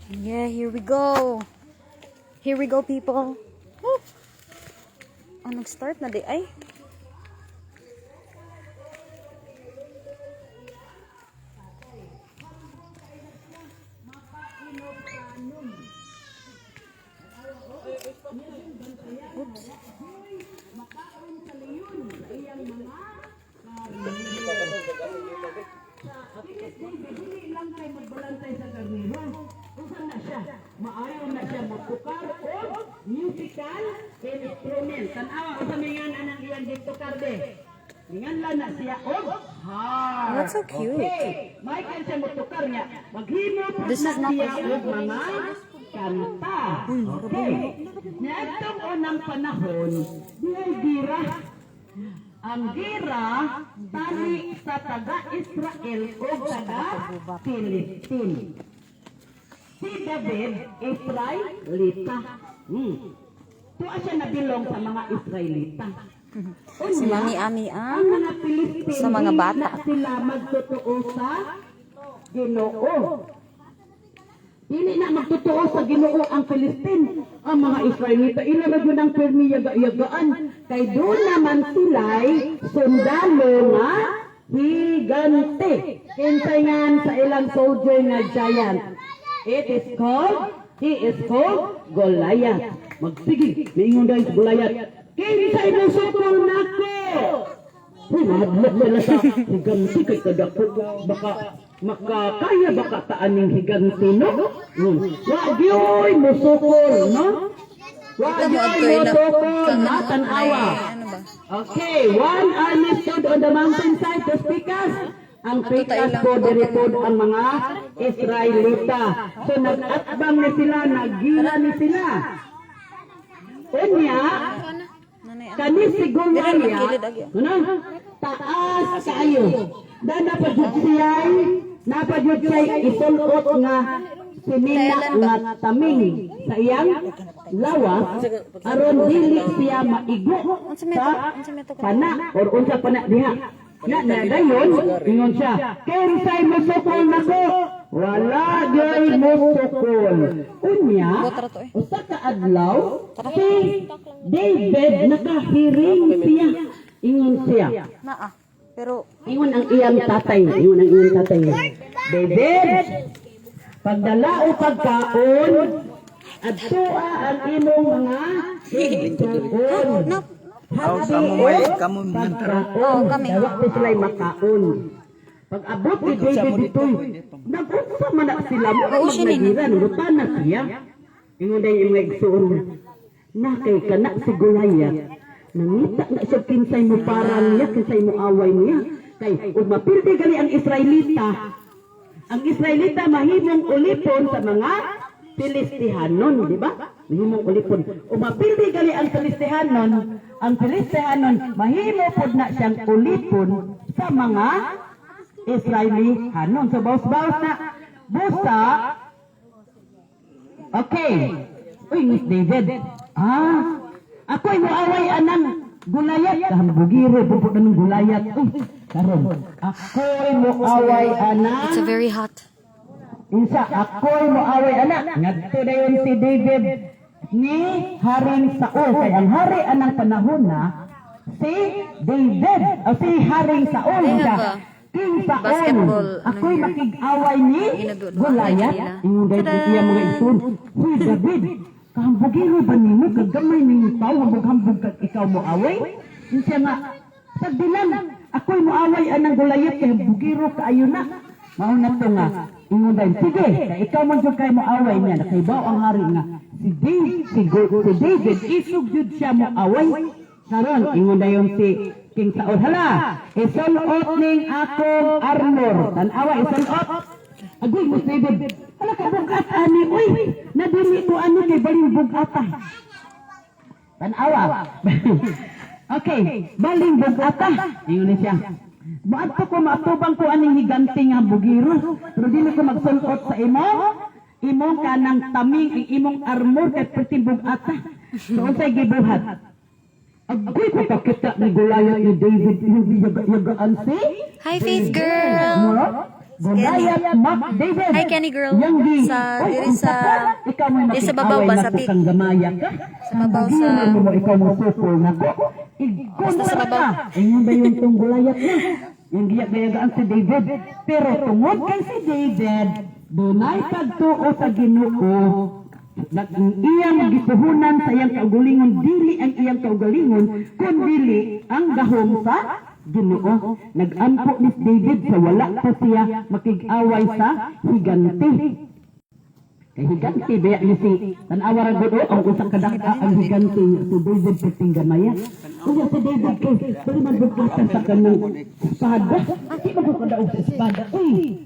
Yeah, here we go. Here we go, people. Woo! Oh, nag-start na di ay. Oops. Maayon na siya magtukar o musical instrument. Tanawa ko sa mingan anang iyang gitukar de. Mingan lang na siya o harp. That's so cute. Okay. May kan siya magtukar niya. Maghimo po This na is not siya possible. og mga kanta. Okay. Nitong unang panahon, dihay gira. Ang gira, tali sa taga-Israel o taga-Palestine. Si David, Israelita. Tuwa siya nabilong sa mga Israelita. Si Mami Ami Ang mga Pilipino, sa mga bata. na sila magtotoo sa Ginoo. Dili na magtotoo sa Ginoo ang Palestine. Ang mga Israelita, ilalagyan yun ang permiyaga-yagaan. Kay doon naman sila'y sundalo nga higante. Kinsayngan sa ilang soldier nga giant. He is called Goliath. Magsige, maingon dahil sa Goliath. Kinsay mo sukol nako? Hinadlok sila sa higanti kay kadako. Baka makakaya baka taaning higanti, no? Wag yoy mo sukol, no? Wag yoy mo sukol, natanawa. Ano ba? Okay, one army stood on the mountainside to speak us. Ang pikas po, diripod ang mga Israelita. So nag-atbang ni sila, naggira ni sila. Unya, Nanay, kani siguro niya, taas kayo. Dahil napadyod siya'y isulot nga sinina nga taming sa iyang lawas, aron dili siya maigo sa pana, or unsa pana diha. Na dayon, ingon siya, kinsay mo sukol nako? Wala gyud mo sukol. Unya, usa ka adlaw, si David nakahiring siya. Ingon siya. naa. Pero Ingon ang iyang tatay. David, pagdala o pagkaon, adtua ang imong mga igsuon. no. Pagkaon, kami. dawat na sila'y makaon. Pag abot ni David dito'y, nag-unsa man na sila, magnagiran, rutan na siya. Ingon na yung mga igsuon na kay kanak si Goliath. Nangita na siya kinsay mo parang niya, kinsay mo away niya. Kay, kung mapildi gali ang Israelita mahimong ulipon sa mga Filistihanon, di ba? Mahimong ulipon. Kung mapildi gali ang Filistihanon mahimo pod na siyang ulipon sa mga Israelihanon. So, bawas-bawas na busa. Okay. Uy, Miss David. Ako'y muaway anang Goliath. Kahambugire, bubuk na ng Goliath. Karon. Ako'y muaway anang... It's a very hot. Isa, ako'y muaway anak. Ngadto dayon si David ni Haring Saul. Kaya ang hari anang panahon na si David. O si Haring Saul. King Saul. Basketball, Ako'y makig-away ni Goliath. Yung dayon siya mga isun. Huy, David. Kahambugiro ba nimo? Kagamay ni tao. Hambug-hambug kag ikaw mo away. Siya nga, sagdilan. Ako'y muaway anang Goliath. Kaya bugiro kaayo na. Mauna to nga. Ingon dahil, sige, ikaw man dyan kayo mo away niya, nakaibaw ang hari nga, si David, isog dyan siya mo away. Karon, ingon dahil si King Saul, hala, isulot ning akong armor. Tanawa, isulot. Agoy mo, David, hala ka bugat ani, uy, nadili ko ano kay baling bugata. Tanawa. Okay, baling bugata. Ingon siya. Maadto ko maatubang ko aning higanti nga bugiro. Pero dili ko magsulot sa imong kanang taming ang imong armor kay pertimbog ata. So unsay gibuhat? Agoy ko pakita ni Goliath ni David yung yagaan si. Hi, Faith girl. Goliath, Mac David. Hi, Kenny girl. Yang di, Sa- oy, diri unsa sa- ka? Ikaw may diri sa babaw makikaway ba, na sa ko pit? kang gamaya ka. Sa babaw sa... Gino mo ikaw mo sukol na ko. Basta sa babaw. Ayun ba yung tong Goliath na? Yung giyak-gayagaan si David. Pero tungod kay si David, dunay pagtuo sa Ginoo. Iyang gituhunan sa iyang kaugalingon, dili ang iyang kaugalingon, kundi ang gahom sa Ginoo. Nag-ampo ni David sa wala pa siya makig-away sa higante. Kay higante baya ni si tan-awara gud ang usang kadaka ang higante si David puting gamaya. Unya si David kay dili man bukatan sa kanang espada. Di man ko daog sa espada. Uy.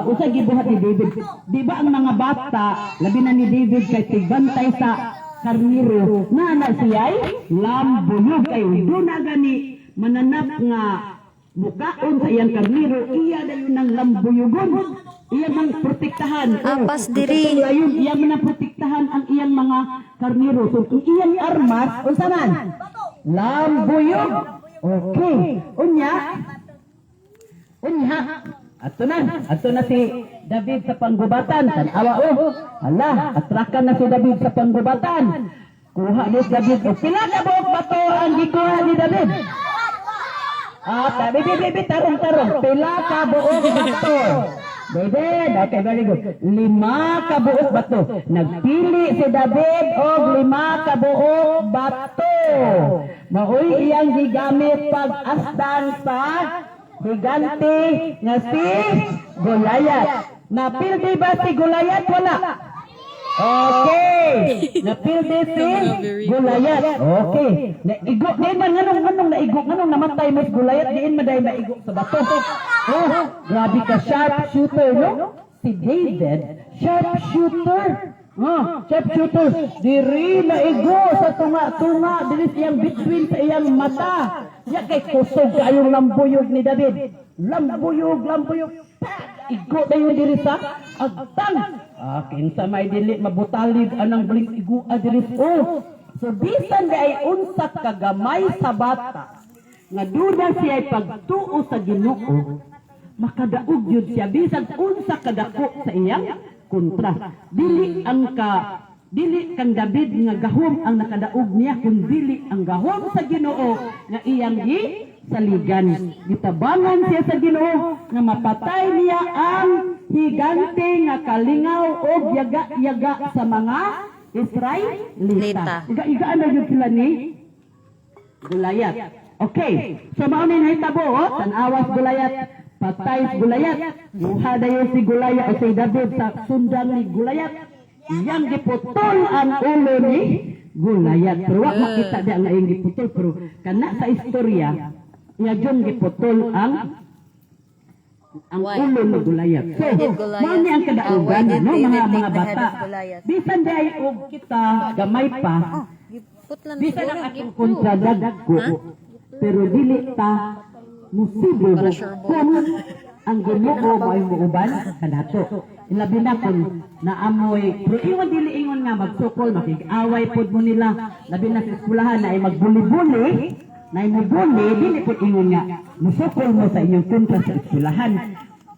Usay gibuhat ni David. Di ba ang mga bata labi na ni David kay tigbantay sa karniro na siya'y lambuyog kay do na gani mananap nga bukaon sa iyang karniro, iya dayon ng lambuyugon. Iya mang protektahan. Apas diri. Iya man protektahan ang iyang mga karniro. So kung iyang armas, unsa man? Lambuyog. Okay. Unya. Ato na si David sa panggubatan. Tanawa ala, atrakan na si David sa panggubatan. Kuha ni David. Pila ka buok bato ang gikuha ni David? Bibi, tarong. Pila ka buok bato? David, okay, very good. 5 ka buok bato. Nagpili si David og 5 ka buok bato. Maoy iyang gigamit pag-asdan sa higante nga si Goliath. Napildi ba si Goliath? Wala. Okay. Napildi si Goliath. Okay. Naigo din man nganong naigo nganong namatay mo si Goliath diin maday maigo sa bato. Grabe ka sharp shooter, no? Si David, sharp shooter. Sharp shooter. Diri naigo sa tunga-tunga diri siyang between sa iyang mata. Ya kay kusog kayong lambuyog ni David. Lambuyog. Igo dayon diri sa agtang. Kinsa may dili mabutalig anang bling igo diri. So bisan ay unsa ka gamay sa bata nga duda siya pagtuo sa Ginoo, makadaog yun siya bisan unsa kadako sa iyang kontra. Dili kang David nga gahom ang nakadaog niya, kundi ang gahom sa Ginoo nga iyang saligan. Gitabangan siya sa Ginoo nga mapatay niya ang higante nga kalingaw o yaga-yaga sa mga Israelita. Iga-igaan na yun sila ni Goliath. Okay, so maunin hitabo, tanawas Goliath, patay si Goliath. Muha dayon si Goliath o si David sa sundan ni Goliath. Yang giputol ang ulo ni Goliath. Pero wag makita diya nga yung giputol. Pero kana sa istorya, nga dyan giputol ang ulo ni Goliath. So, mani ang kadaugan, no, mga bata. Bisan dahil og kita gamay pa, bisan ang atong kontra dagko, pero dili ta musibo kung ang Ginoo may muuban kanato. Ilabi na kung naamoy, pero iwan dili ingon nga magsukol, makig-away pod mo nila. Labi na sa eskwelahan na ay magbuli-buli, na ay mabuli, dili pod ingon nga musukol mo sa inyong kontra sa eskwelahan.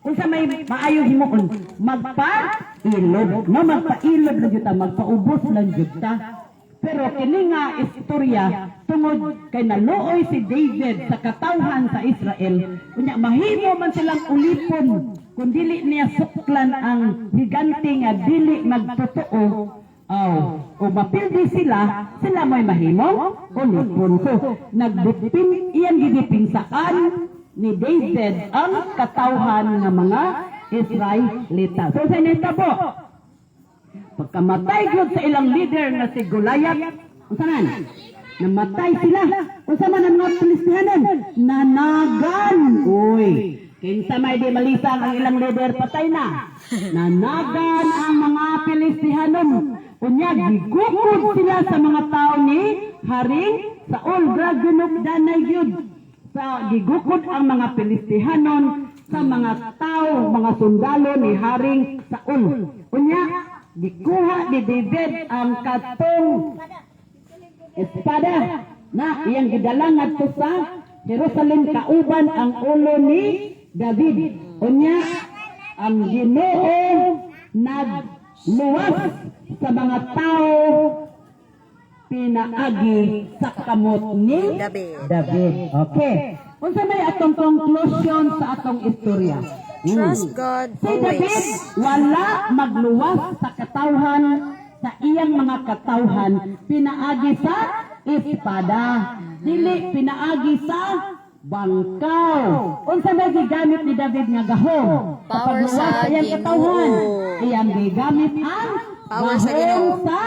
Kung sa may maayong himuon, magpa-ilog, no, magpa-ilog lang juta, magpaubos lang juta. Pero kini nga istorya tungod kay naluoy si David sa katawhan sa Israel, kunya mahimo man silang ulipon kung dili niya suklan ang higante nga dili magtotoo. O mapildi sila may mahimo ulipon. So nagdipin iyan gidipinsaan ni David ang katawhan nga mga Israelita. So sa nitabo pagkamatay gyud sa ilang leader nga si Goliath, unsa man? Namatay sila. Unsa man ang mga Pilistihanon? Nanagan. Uy, kinsa may di malisang ang ilang leader patay na. Nanagan ang mga Pilistihanon. Unya gigukod sila sa mga tao ni Haring Saul. Gragunok danay gyud. Sa gigukod ang mga Pilistihanon sa mga tao, mga sundalo ni Haring Saul. Unya dikuha ni David ang katong espada na iyang gidalang ngadto sa Jerusalem kauban ang ulo ni David. Unya ang Ginoo nagluwas sa mga tao pinaagi sa kamot ni David. Okay. Unsa may atong conclusion sa atong istorya? Trust God Si David always. wala magluwas sa katawhan sa iyang mga katawhan pinaagi sa espada. Dili pinaagi sa bangkaw. Unsa may gigamit ni David nga gahom? Power sa iyang katawhan. Ginoo. Iyang gigamit ang Power sa gahom Ginoo. sa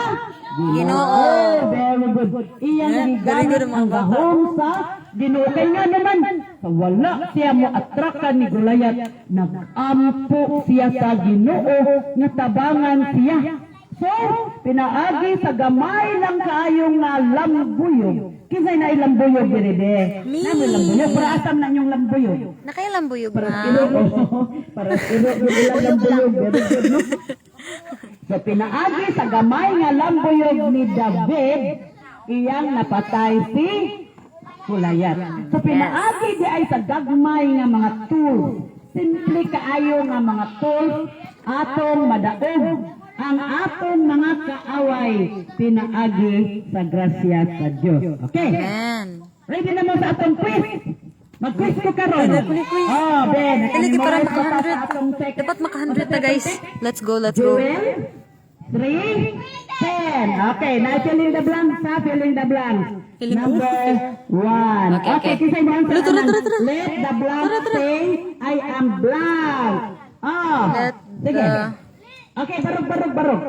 Ginoo. Very good. Iyang Very gigamit good, ang mga bata. gahom sa Ginoo. Kaya nga naman, sa wala siya mo atrakan ni Goliath, nag-ampo siya sa Ginoo, nga tabangan siya. So, pinaagi sa gamay lang kaayong nga lambuyog. Kinsay na ilambuyog, Biride? Me. Nami lambuyog, para asam na yung lambuyog. Nakailang Para na. ilo, para ilo, ilang lambuyog, very good, no? So, pinaagi sa gamay nga lambuyog ni David, iyang napatay si Goliath. So, pinaagi di ay sa gagmay nga mga tools. Simple kaayo nga mga tools, atong madaog. Ang atong mga kaaway, pinaagi sa grasya sa Diyos. Okay? Amen. Ready na mo sa atong quiz? Mag-quiz ko karon. Oh, Ben. Dili para Memorize ko pa sa maka-100. atong second- Dapat maka-100 na guys. Let's go, let's go. Joel, 3, 10. Okay, now fill in the blanks ha, fill in the blanks. Fill in- Number 1. Okay, okay. Kisay mo ang Tara, tara, tara. Let the blank say, I am blank. Oh, Let sige. the- Okay, barog.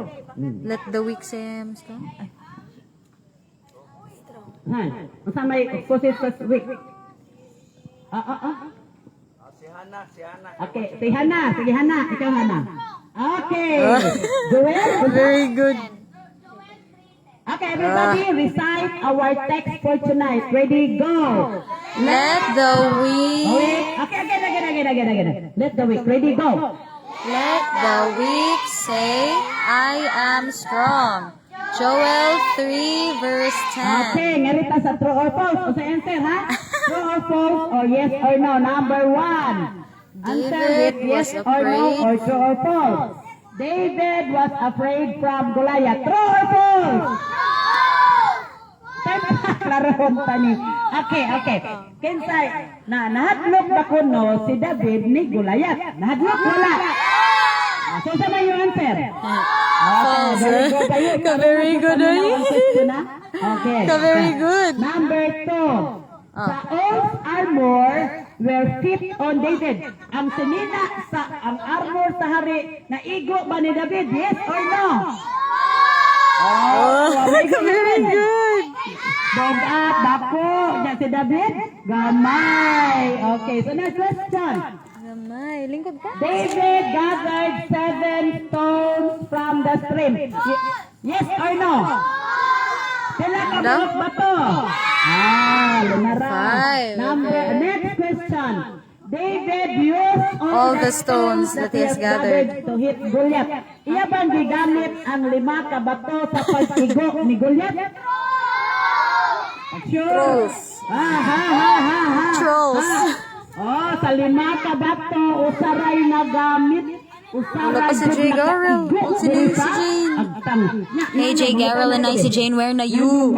Let the weak say I'm strong. Ay, Han, masa may posit sa week. Okay, si Hana. Sige, Hana. Ikaw, Hana. Okay. Joel? very good. Okay, everybody, recite our text for tonight. Ready, go. Let the weak, Week. Okay, again. Let the week. Ready, go. let the weak say I am strong. Joel 3 verse 10. Okay, ngarita sa true or false. O sa answer, ha? True or false, or yes or no. Number 1. Answer with David yes was or no, afraid. or true or false. David was afraid from Goliath. True or false? Klaron tani. Okay. Kinsay, nahadlok ba kuno si David ni Goliath? Nahadlok wala. So sa may yung answer? False. Very good. Ayun, Very good, Ano ay. ang question, ha? Okay. Very good. Number 2. Saul's armor were fit on David. Ang sinina sa ang armor sa hari na igo ba ni David? Yes or no? Very good. Bogat, dako. Diyan si David? Gamay. Okay, so next question. Gamay, lingkod ka? David gathered 7 stones from the stream. Yes or no? Sila ka No. buhok ba to? Lumara. 5, okay. Next question. David used All the stones that he has gathered. to hit Goliath. Iya bang gigamit ang 5 ka bato sa pagtigo ni Goliath? Sure. Trolls. Ha. Trolls. Oh, sa 5 ka bato, usaray na gamit. Wala pa si Jay Garrel. Wala si Nancy Jane. Hey, Jay Garrel and Nancy Jane, where na you?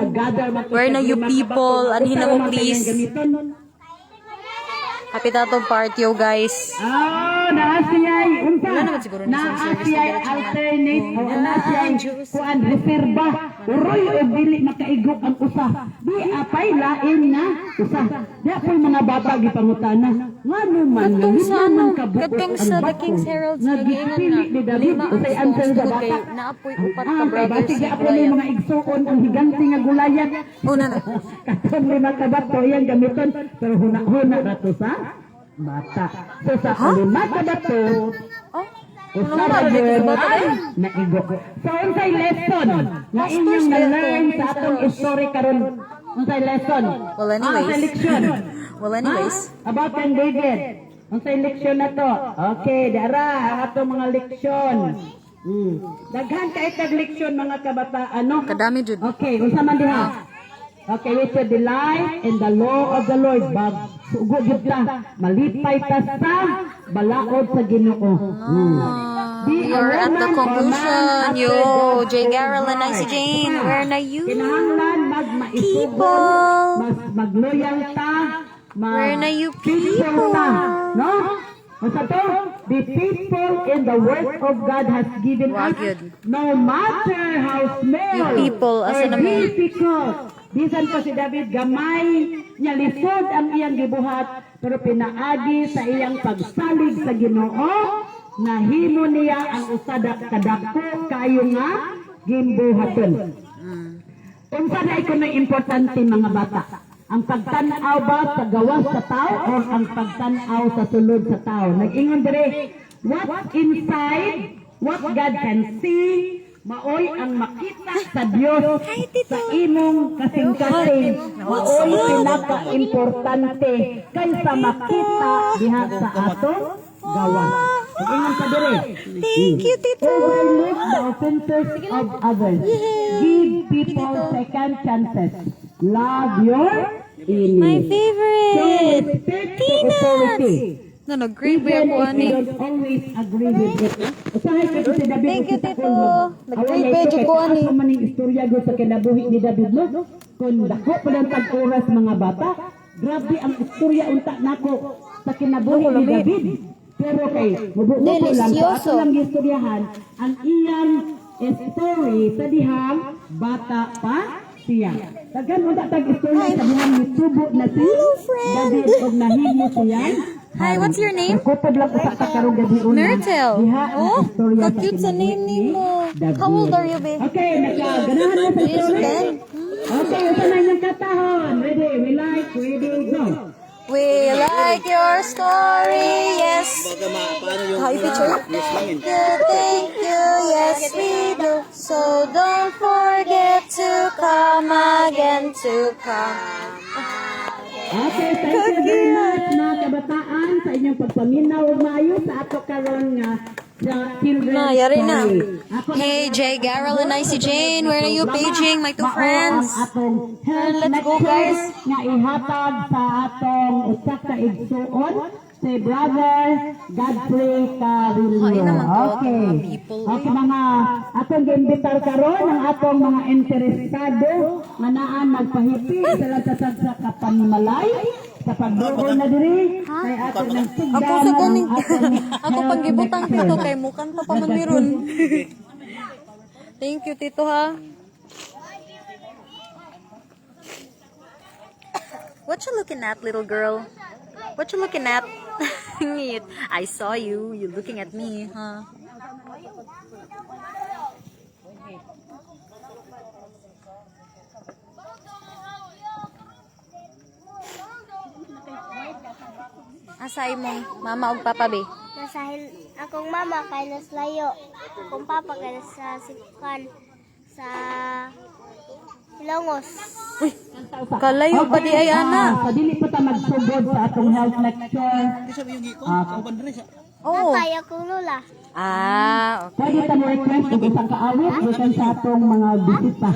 Where na you people? Anhin na mo, please. Happy tatong party, yo guys. Oh, naasiyay. Unsa? Wala naman siguro na isang service na Naasiyay diretso naman. alternate o naasiyay kuan reserba. Uroy o dili makaigok ang usa. Di apay lain na usa. Di apoy mga bata gipangutana. Ngano man Katong sa ano, kabuok katong ang sa The bako. King's Herald sa Nagipili gaingon ni na David lima usay ang answer stones sa tungod bata. kay naapoy upat ka brothers Basig ni ako ni Goliath. mga igsuon ang higante nga Goliath. Una na. Katong 5 ka bato iyang gamiton pero huna rato sa bata. So sa 5 ka bato, Oh, usara ano gyud ba ito? ang naigo. So unsay lesson nga inyong na-learn sa atong history karon? Unsay lesson? Well, anyways. Unsay leksyon? Well, anyways. About King David. Unsay leksyon na to? Okay, dara ang atong mga leksyon. Daghan kay tag leksyon mga kabataan, no? Kadami jud. Okay, unsa man diha? Okay, we should delight in the law of the Lord. Bag, sugod yun ta. Malipay ta sa balaod sa Ginoo. You're at the conclusion. Yo, J. Garrel and Icy Jane, where na you? Kinahanglan magmaisugod, People. mas magloyal ta, Where na you faithful ta, people? no? Basta to, be faithful in the work of God has given us, Wag yun. no matter how small You people, or asa na mo? difficult. Bisan pa si David, gamay niya lisod ang iyang gibuhat, pero pinaagi sa iyang pagsalig sa Ginoo, nahimo niya ang usada kadako kayo nga gimbuhaton. Unsa na iko na importante mga bata? Ang pagtan-aw ba sa gawas sa tao o ang pagtan-aw sa sulod sa tao? Nag-ingon dire, what's inside, what God can see, maoy ang makita sa Dios sa imong kasing-kasing. Maoy pinaka-importante kaysa makita diha sa atong gawas. Nag-ingon ka dire. Thank you, Tito. Overlook the offenses of others. Give people second chances. Love your enemy. My Show favorite. respect to authority. No, nag-grade ba Even ako, if ani? you don't always agree with it. Usahay ka si David. Thank you, kita Tito. ko. Nag-grade Awan ba ito, dyan kay ko, ani? taas maning istorya go sa kinabuhi ni David, no? Kung dako pa ng tag-oras mga bata, grabe ang istorya unta nako sa kinabuhi ni David. Pero kay mubuo ko lang, Delicioso. ako lang istoryahan ang iyang story sa dihang bata pa siya. Tagan mo tag istorya sa dihang nitubo na si David og nahimo siya. Hi, what's your name? Kupod lang usa ka karong gabi una. Myrtle. Diha ang Oh, istorya ka-cute sa kinabuhi name ni mo. David. How old are you, babe? Okay, nagkaganahan mo sa Yes, story. Ben. Okay, ito na yung katahon. Ready, we like, ready, go. We like your story, yes. How you picture? Thank you, yes we do. So don't forget to come again, to come. Okay, thank you very much mga kabataan sa inyong pagpaminaw ug maayo sa ato karon nga sa children's Na, yari na. story. Ako Hey, Jay, Garrel, and Icy Jane, where are you paging my two mao friends? ang atong health Let's go, lecture guys. nga ihatag sa atong usa ka igsuon si Brother Godfrey Carillo. Ay, naman to, Okay. mga people, Okay, mga atong giimbitar karon ang atong mga interesado nga naan magpahipi sa lantasag sa kapanmalay sa pagduol na diri kay ato nang sigdan Ako sa ganing. ang atong Ako health panggibutang lecture. Tito kay mukan pa man meron. Thank you, Tito, ha. What you looking at, little girl? What you looking at? I saw you. You looking at me, huh? Asay mo, mama og papa be. Nasahil akong mama kay naslayo. Akong papa kay nasa Sipukan sa Longos. Kalayo pa di ay ana. Sa dili pa ta magsugod sa atong health lecture. Oh. Tatay akong lula. Ah, okay. Pwede ta mo request kung isang kaawit gikan sa atong mga bisita.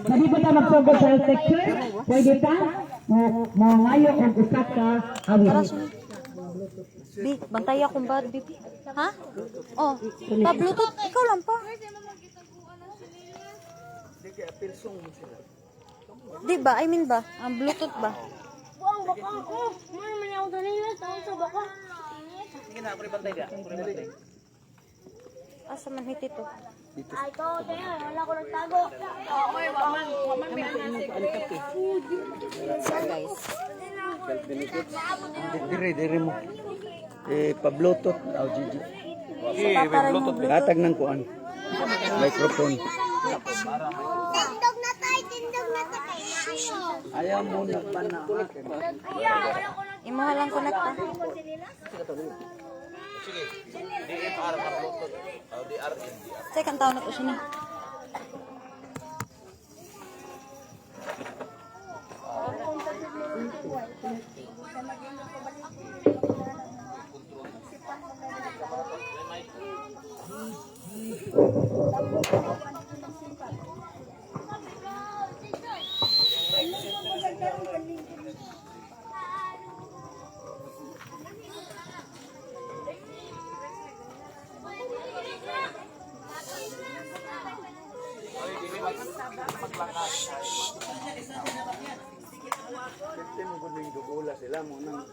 Pwede pa ta magsugod sa health lecture? Pwede ta? Mo ngayo og usa ka awit. Bi, bantay akong bad, baby. Ha? Oh, pa-bluetooth. Ikaw lang pa. Di ba? I mean ba? Ang bluetooth ba? Buang baka ko. Ano man ako kanila tawag sa baka. Asa man hit ito? Ay ko, tayo, wala ko nagtago. Okay, waman So guys. Dire mo. Pa-bluetooth daw Gigi. Hatag ng kuan. Microphone. Tindog na tayo, tindog na tayo. Ayaw mo na pa na. Imuha lang connect ha. Second taon na to siya ni. Siyempre mo kung yung dugula sila mo nang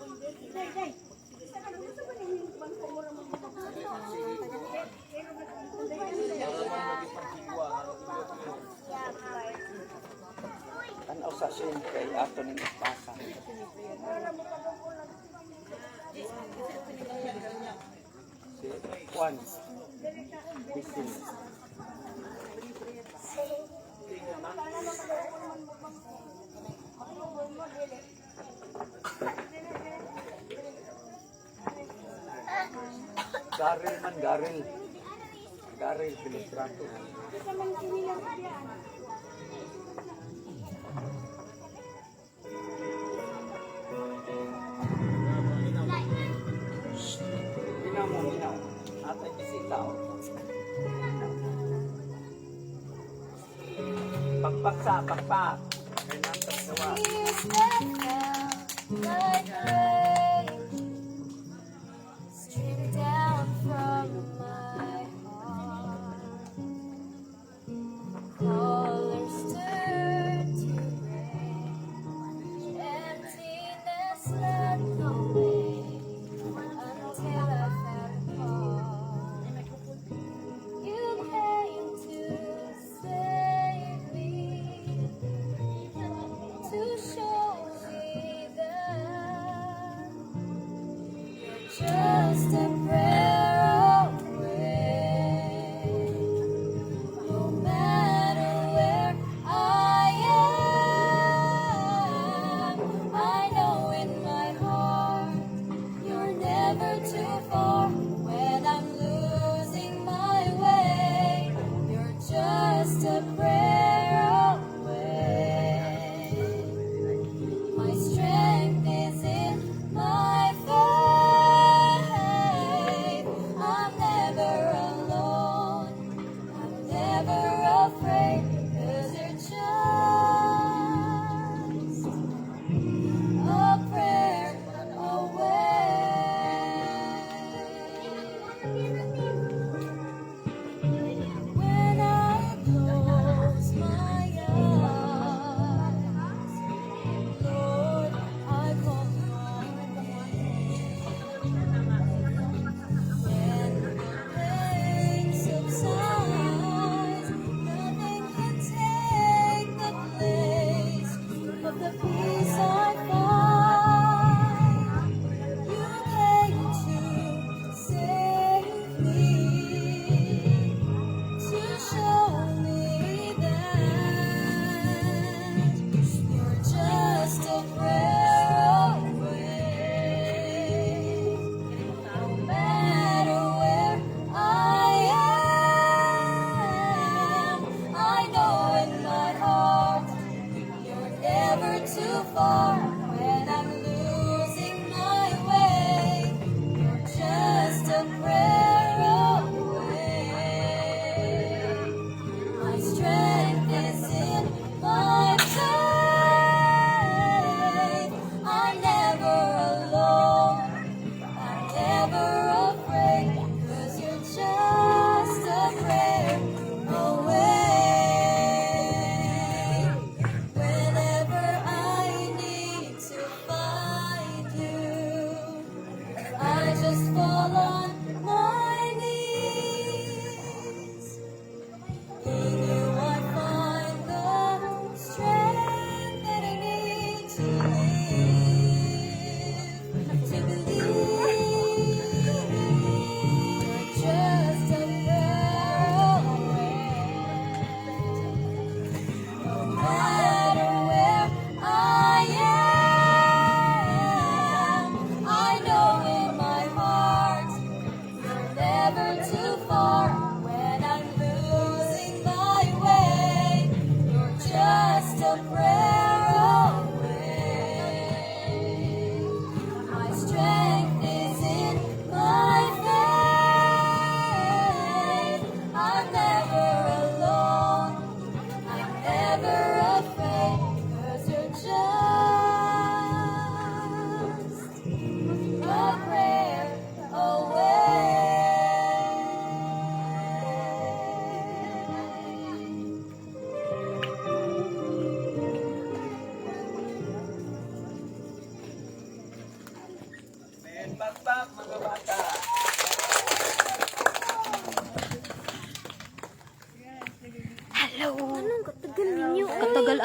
tanaw sa sin kay ato ning pasa. Si Juan. Bisin. Garil man, garil. Garil, Pilistrato. Minaw mo, minaw. Atay bisita, oh. Pagpaksa, pagpak. Kaya nang tawa. Tears that fell like rain stream down from my heart. Colors turn to gray, emptiness led the way until I found a heart. You came to save me, to show me that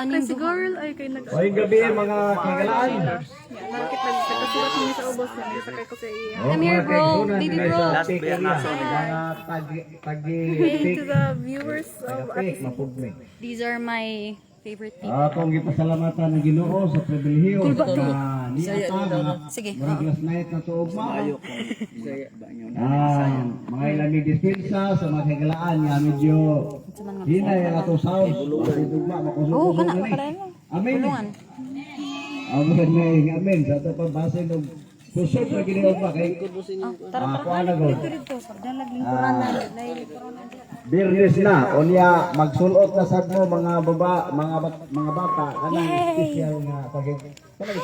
aning Si girl ay kay nag Ngayong gabi mga kagalaan. market nagkasulat niya sa ubos niya sakay ko sa iya. Come here, bro. Baby bro. Last beer na so. Mga Hey to the viewers of tagi-tik, mapugmi. These are my favorite people. Akong gipasalamatan ng Ginoo sa pribilehiyo na niya ka Sige. murag last night na tuog ma. Saya ba nyo na? Mga ilang dispensa sa mga kagalaan nga medyo hinay ang ato sound. Kasi dugma Oh, makusog-kusog kana na ni. para mo. Amen. Tulungan. Amen. Sa ito pabase ng kusog na Ginoo ba kay Tara, kuha na gud. dito. Dalag lingkuran na. Birnis na unya magsulot na sad mo mga bata kanang special nga pag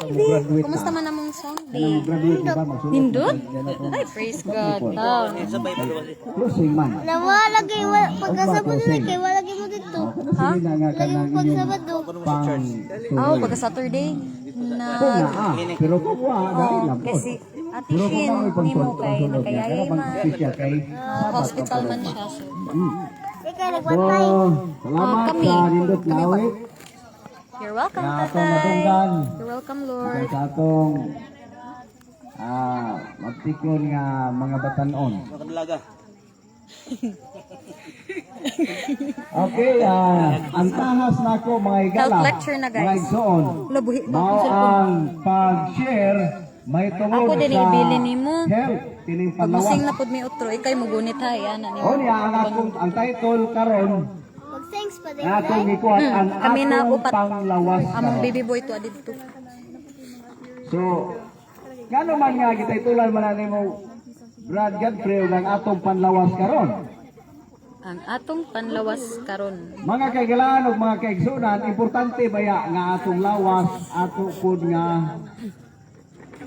graduate Kumusta na. man namong song? Kanang graduate na ba magsulot? Nindot? Yan ako. Ay, praise God. Oh. Sabay ba doon? Closing man. Nawalagi, pagkasabado na kay walagi mo dito. Ha? Nga Lagi kanang mo inyong pagsabado. pang Oh, pagka Saturday na Kung na pero kung wa dahil lang po. kasi Ate Pero Shin kung ni mo kay pagsunod niya, nakayayay kaya man. mag-special kay Hospital man siya. So. Ikaw So, nagwantay. salamat kami. sa nindot Kami nawi. You're welcome, Sa atong Tatay. matunggan. You're welcome, Lord. Sa atong magtikon nga mga batanon. Nakadalaga. Okay, ang tahas na ako mga igala. Health lecture na, guys. Mga igsoon. Labuhi ba Mao ang cellphone? ang pag-share may tungod Ako din sa ibili nimo. health. Kining Pag musing panlawas. na pud mi utro, ikay mugunit ha, yan na O niya, ang title karon Mag-thanks pa din, nga atong guys. ikuan ang kami na atong upat. panglawas Among karon. baby boy to adito. So, ngano man nga gititulan man nimo Brad Godfrey ang atong panlawas karon. Ang atong panlawas karon. Mga kaigalaan ug mga kaigsunan, importante baya nga atong lawas ato pud nga